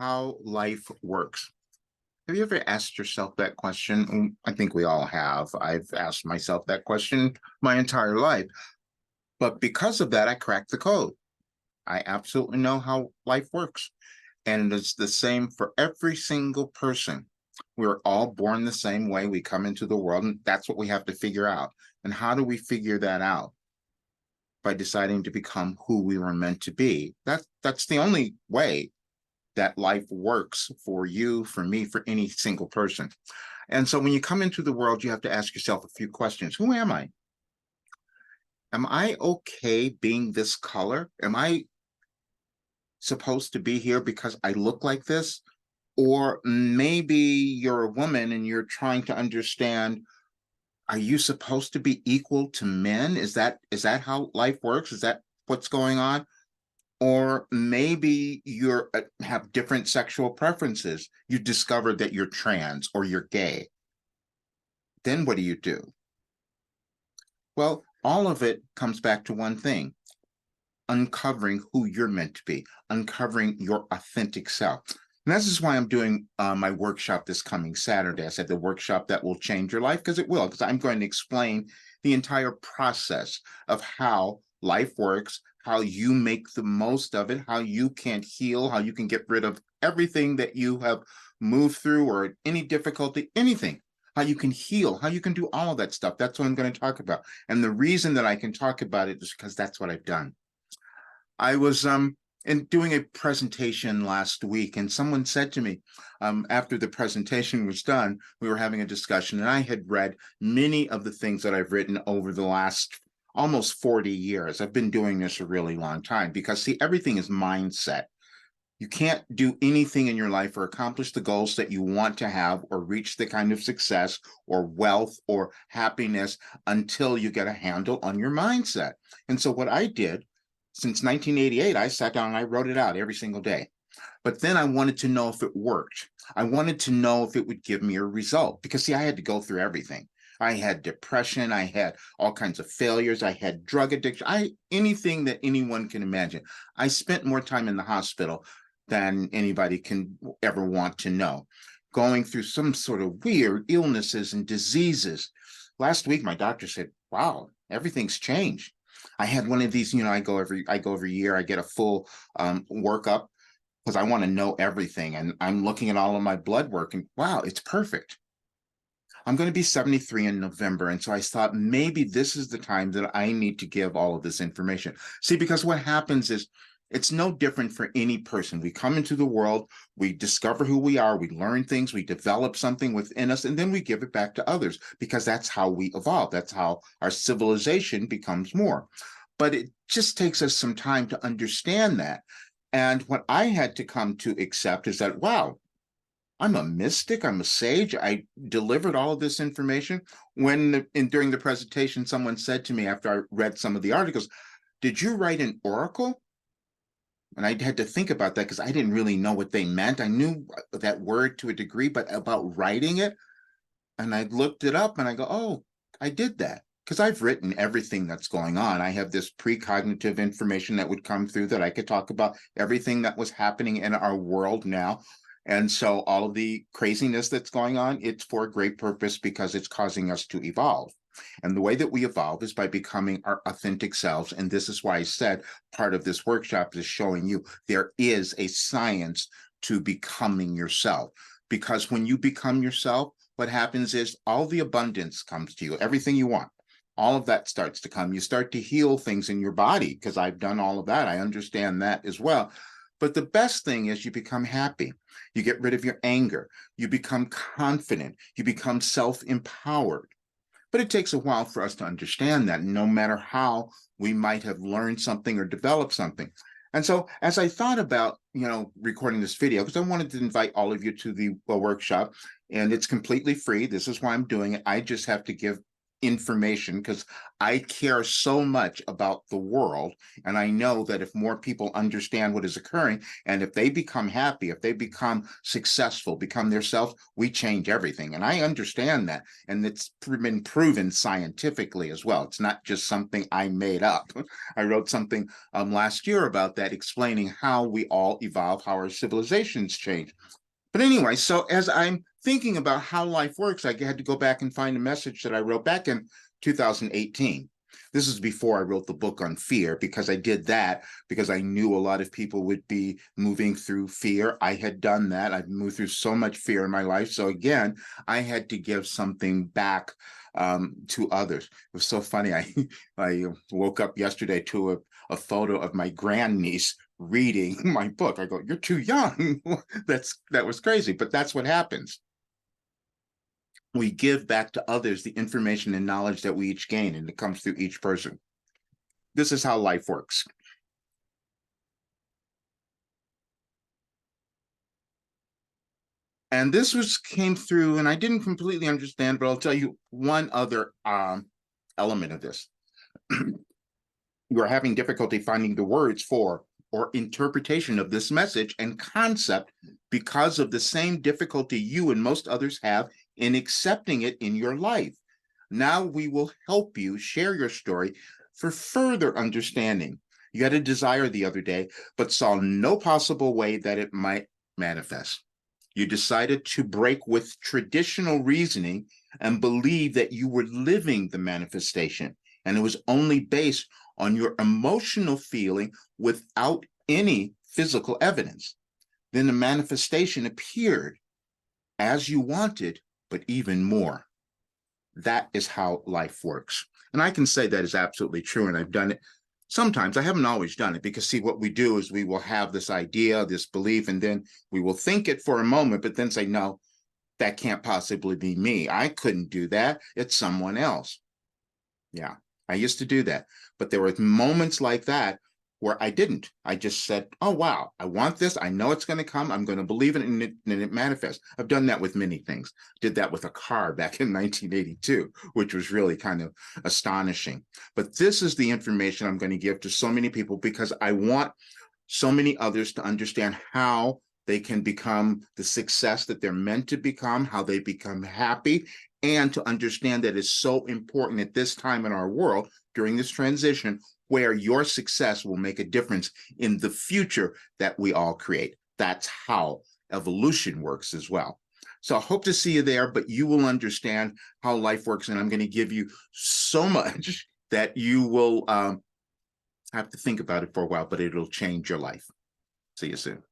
how life works. Have you ever asked yourself that question? I think we all have. I've asked myself that question my entire life. But because of that, I cracked the code. I absolutely know how life works. And it's the same for every single person. We're all born the same way. We come into the world, and that's what we have to figure out. And how do we figure that out? By deciding to become who we were meant to be. That's the only way that life works for you, for me, for any single person. And so when you come into the world, you have to ask yourself a few questions. Who am I? Am I okay being this color? Am I supposed to be here because I look like this? Or maybe you're a woman and you're trying to understand, are you supposed to be equal to men? Is that how life works? Is that what's going on? Or maybe you're have different sexual preferences. You discover that you're trans or you're gay. Then what do you do? Well, all of it comes back to one thing: uncovering who you're meant to be, uncovering your authentic self. And this is why I'm doing my workshop this coming Saturday. I said the workshop that will change your life, because it will, because I'm going to explain the entire process of how life works, how you make the most of it, how you can heal, how you can get rid of everything that you have moved through or any difficulty, anything, how you can heal, how you can do all of that stuff. That's what I'm going to talk about. And the reason that I can talk about it is because that's what I've done. I was in doing a presentation last week, and someone said to me, after the presentation was done, we were having a discussion, and I had read many of the things that I've written over the last almost 40 years. I've been doing this a really long time because, see, everything is mindset. You can't do anything in your life or accomplish the goals that you want to have or reach the kind of success or wealth or happiness until you get a handle on your mindset. And so what I did since 1988, I sat down and I wrote it out every single day. But then I wanted to know if it worked. I wanted to know if it would give me a result because, see, I had to go through everything. I had depression. I had all kinds of failures. I had drug addiction. Anything that anyone can imagine. I spent more time in the hospital than anybody can ever want to know, going through some sort of weird illnesses and diseases. Last week, my doctor said, "Wow, everything's changed." I had one of these, I go every year. I get a full workup because I want to know everything. And I'm looking at all of my blood work, and wow, it's perfect. I'm going to be 73 in November. And so I thought maybe this is the time that I need to give all of this information. See, because what happens is it's no different for any person. We come into the world, we discover who we are, we learn things, we develop something within us, and then we give it back to others because that's how we evolve. That's how our civilization becomes more. But it just takes us some time to understand that. And what I had to come to accept is that, wow, I'm a mystic. I'm a sage. I delivered all of this information. During the presentation, someone said to me after I read some of the articles, "Did you write an oracle?" And I had to think about that because I didn't really know what they meant. I knew that word to a degree, but about writing it, and I looked it up and I go, "Oh, I did that." Because I've written everything that's going on. I have this precognitive information that would come through that I could talk about everything that was happening in our world now. And so all of the craziness that's going on, it's for a great purpose because it's causing us to evolve. And the way that we evolve is by becoming our authentic selves. And this is why I said part of this workshop is showing you there is a science to becoming yourself. Because when you become yourself, what happens is all the abundance comes to you, everything you want. All of that starts to come. You start to heal things in your body because I've done all of that. I understand that as well. But the best thing is you become happy. You get rid of your anger. You become confident. You become self-empowered. But it takes a while for us to understand that, no matter how we might have learned something or developed something. And so as I thought about, recording this video, because I wanted to invite all of you to the workshop, and it's completely free. This is why I'm doing it. I just have to give information because I care so much about the world. And I know that if more people understand what is occurring, and if they become happy, if they become successful, become their self, we change everything. And I understand that. And it's been proven scientifically as well. It's not just something I made up. I wrote something last year about that, explaining how we all evolve, how our civilizations change. But anyway, so as I'm thinking about how life works, I had to go back and find a message that I wrote back in 2018. This is before I wrote the book on fear, because I did that because I knew a lot of people would be moving through fear. I had done that. I've moved through so much fear in my life. So again, I had to give something back to others. It was so funny. I woke up yesterday to a photo of my grandniece reading my book. I go, "You're too young." That was crazy, but that's what happens. We give back to others the information and knowledge that we each gain, and it comes through each person. This is how life works. And this was came through, and I didn't completely understand, but I'll tell you one other element of this. You are having difficulty finding the words for or interpretation of this message and concept because of the same difficulty you and most others have in accepting it in your life. Now we will help you share your story for further understanding. You had a desire the other day, but saw no possible way that it might manifest. You decided to break with traditional reasoning and believe that you were living the manifestation, and it was only based on your emotional feeling without any physical evidence. Then the manifestation appeared as you wanted, but even more. That is how life works. And I can say that is absolutely true. And I've done it sometimes. I haven't always done it, because see, what we do is we will have this idea, this belief, and then we will think it for a moment, but then say, no, that can't possibly be me. I couldn't do that. It's someone else. Yeah, I used to do that. But there were moments like that where I didn't. I just said, oh, wow, I want this. I know it's going to come. I'm going to believe it, and it manifests. I've done that with many things. Did that with a car back in 1982, which was really kind of astonishing. But this is the information I'm going to give to so many people, because I want so many others to understand how they can become the success that they're meant to become, how they become happy, and to understand that it's so important at this time in our world during this transition, where your success will make a difference in the future that we all create. That's how evolution works as well. So I hope to see you there, but you will understand how life works, and I'm going to give you so much that you will have to think about it for a while, but it'll change your life. See you soon.